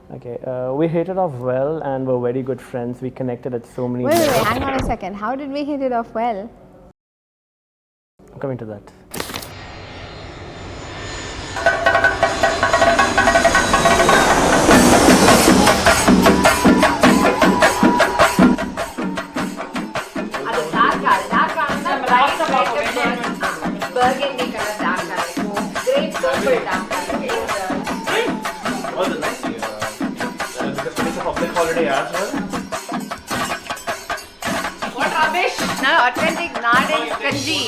Okay, we hit it off well and were very good friends. We connected at so many Wait, levels. hang on a second. How did we hit it off well? I'm coming to that. Burgundy color dark color. Great purple dark color. Was it nice? Because today's a public holiday as well. What rubbish? No, authentic Nadu kanji.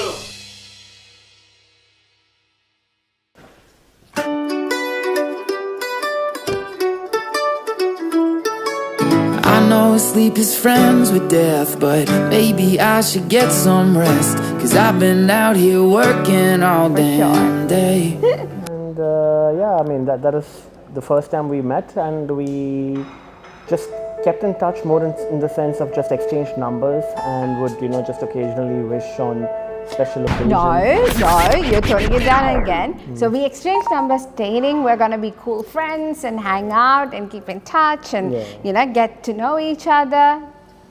I know sleep is friends with death, but maybe I should get some rest. Cause I've been out here working all damn day. And yeah, I mean, that is the first time we met, and we just kept in touch more in the sense of just exchanged numbers and would, just occasionally wish on special occasions. No, you're toning it down again. So we exchanged numbers stating we're going to be cool friends and hang out and keep in touch and, get to know each other.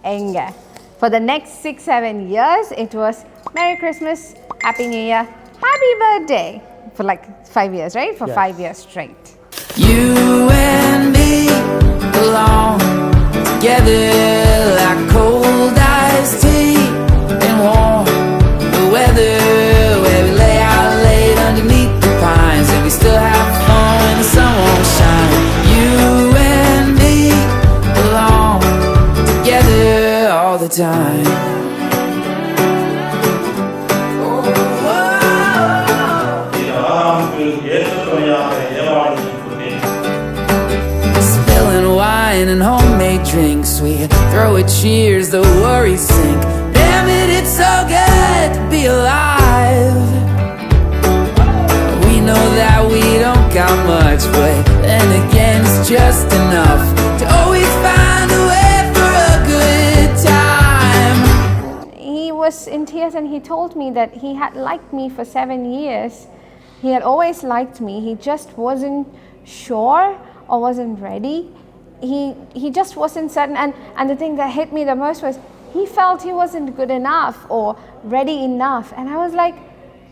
Enga. For the next 6-7 years, it was Merry Christmas, Happy New Year, Happy Birthday. For like 5 years, right? For 5 years straight. You and me belong together like cold iced tea and warm weather, where we lay out late underneath the pines and we still have fun when the sun won't shine. You and me belong together all the time. Spilling wine and homemade drinks, we throw a cheers, the worries sink. Damn it, it's so good to be alive. We know that we don't got much, but then again it's just enough to always find a way for a good time. He was in tears and he told me that he had liked me for 7 years. He had always liked me. He just wasn't sure or wasn't ready. He just wasn't certain. And the thing that hit me the most was he felt he wasn't good enough or ready enough. And I was like,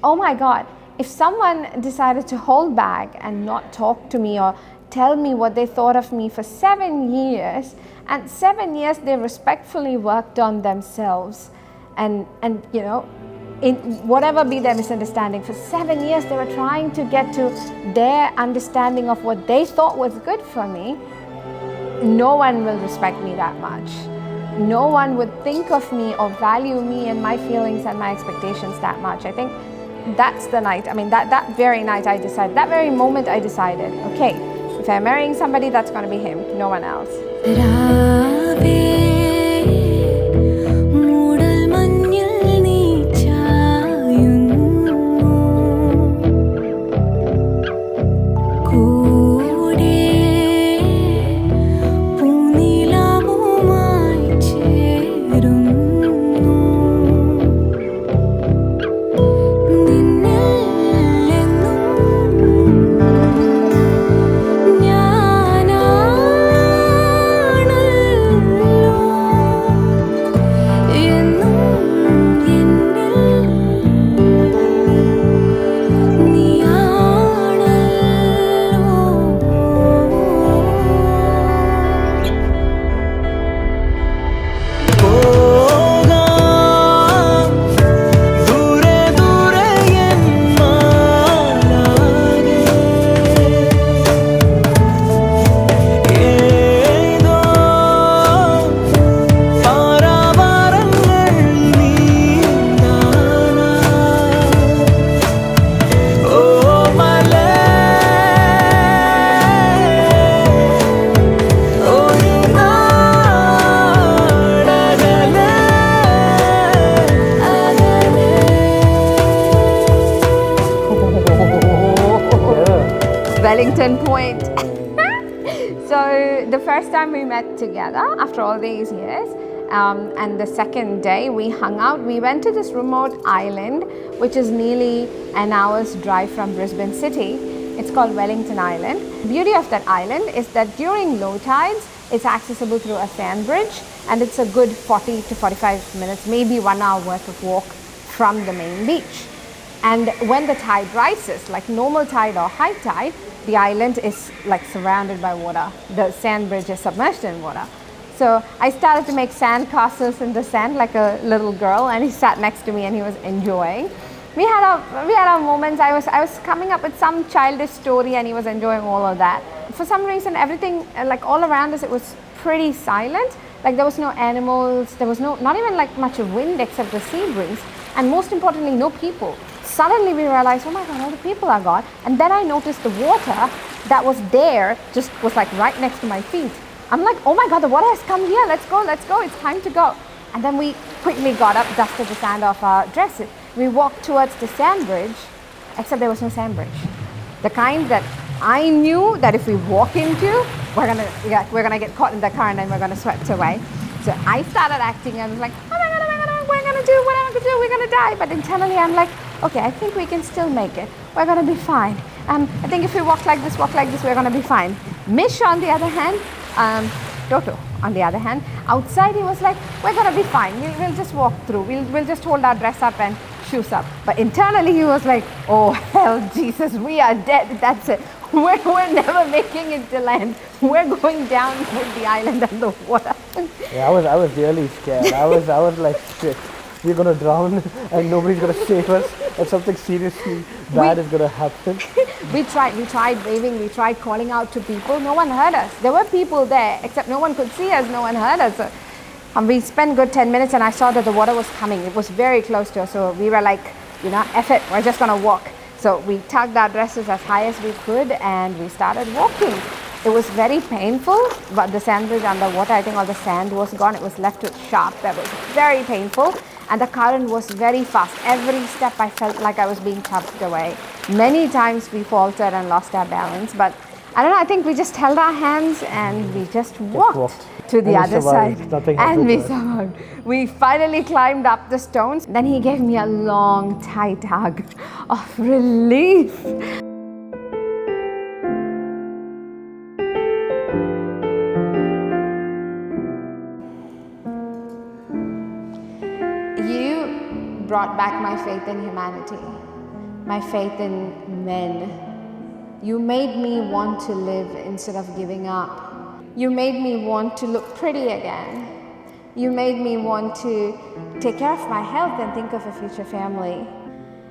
oh my God, if someone decided to hold back and not talk to me or tell me what they thought of me for 7 years, and 7 years they respectfully worked on themselves and in whatever be their misunderstanding, for 7 years they were trying to get to their understanding of what they thought was good for me, no one will respect me that much. No one would think of me or value me and my feelings and my expectations that much. I think that's the night, that very night I decided, that very moment I decided, okay, if I'm marrying somebody, that's going to be him, no one else. Wellington Point. So the first time we met together after all these years, and the second day we hung out, we went to this remote island which is nearly an hour's drive from Brisbane city, It's called Wellington Island. The beauty of that island is that during low tides, it's accessible through a sand bridge, and it's a good 40 to 45 minutes, maybe 1 hour worth of walk from the main beach. And when the tide rises, like normal tide or high tide, the island is like surrounded by water. The sand bridge is submerged in water. So I started to make sand castles in the sand like a little girl, and he sat next to me and he was enjoying. We had our moments. I was coming up with some childish story and he was enjoying all of that. For some reason, everything like all around us, it was pretty silent. Like there was no animals, there was not even like much of wind except the sea breeze, and most importantly, no people. Suddenly we realized, oh my God, all the people are gone. And then I noticed the water that was there just was like right next to my feet. I'm like, oh my God, the water has come here. Let's go, it's time to go. And then we quickly got up, dusted the sand off our dresses. We walked towards the sand bridge, except there was no sand bridge. The kind that I knew that if we walk into, we're gonna get caught in the current and we're gonna swept away. So I started acting. I was like, oh my God, we're gonna do what I'm gonna do. We're gonna die. But internally, I'm like, okay, I think we can still make it. We're gonna be fine. I think if we walk like this, we're gonna be fine. Mish, on the other hand, Toto, on the other hand, outside he was like, we're gonna be fine. We'll just walk through. We'll just hold our dress up and shoes up. But internally he was like, oh hell, Jesus, we are dead. That's it. We're never making it to land. We're going down with the island and the water. Yeah, I was really scared. I was like, shit, we're gonna drown and nobody's gonna save us, and something seriously bad is gonna happen. We tried waving, we tried calling out to people. No one heard us. There were people there, except no one could see us, no one heard us. We spent good 10 minutes and I saw that the water was coming. It was very close to us, so we were like, F it, we're just gonna walk. So we tugged our dresses as high as we could and we started walking. It was very painful, but the sand bridge underwater, I think all the sand was gone. It was left with sharp. That was very painful. And the current was very fast. Every step I felt like I was being tugged away. Many times we faltered and lost our balance, but I don't know, I think we just held our hands and we just walked to the other side. And we survived. We finally climbed up the stones. Then he gave me a long, tight hug of relief. You brought back my faith in humanity, my faith in men. You made me want to live instead of giving up. You made me want to look pretty again. You made me want to take care of my health and think of a future family.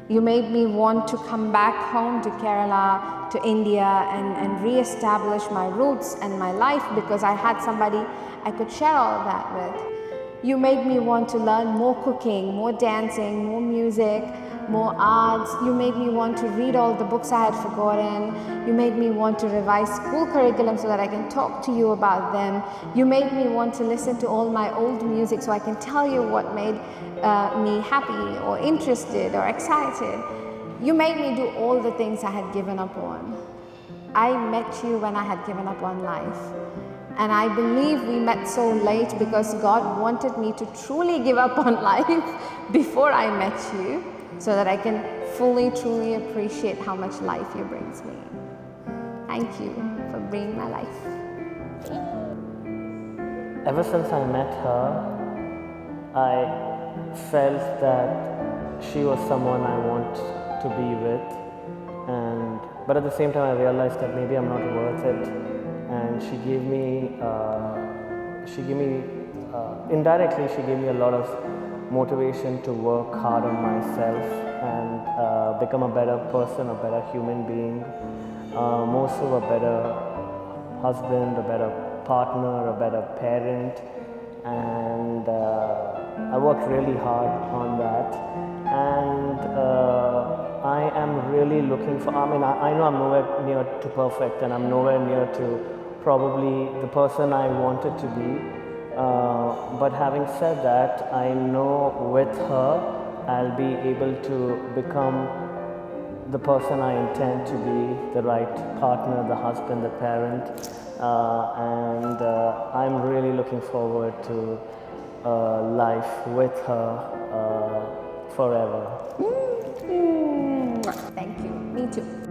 You made me want to come back home to Kerala, to India, and re-establish my roots and my life because I had somebody I could share all that with. You made me want to learn more cooking, more dancing, more music, more arts. You made me want to read all the books I had forgotten. You made me want to revise school curriculum so that I can talk to you about them. You made me want to listen to all my old music so I can tell you what made me happy or interested or excited. You made me do all the things I had given up on. I met you when I had given up on life. And I believe we met so late because God wanted me to truly give up on life before I met you so that I can fully, truly appreciate how much life you brings me. Thank you for bringing my life. Ever since I met her, I felt that she was someone I want to be with, but at the same time I realized that maybe I'm not worth it. And she gave me indirectly, she gave me a lot of motivation to work hard on myself and become a better person, a better human being, more so a better husband, a better partner, a better parent. And I worked really hard on that. And I am really looking for, I know I'm nowhere near to perfect and I'm nowhere near to probably the person I wanted to be, but having said that, I know with her I'll be able to become the person I intend to be, the right partner, the husband, the parent, and I'm really looking forward to life with her forever. Thank you. Me too.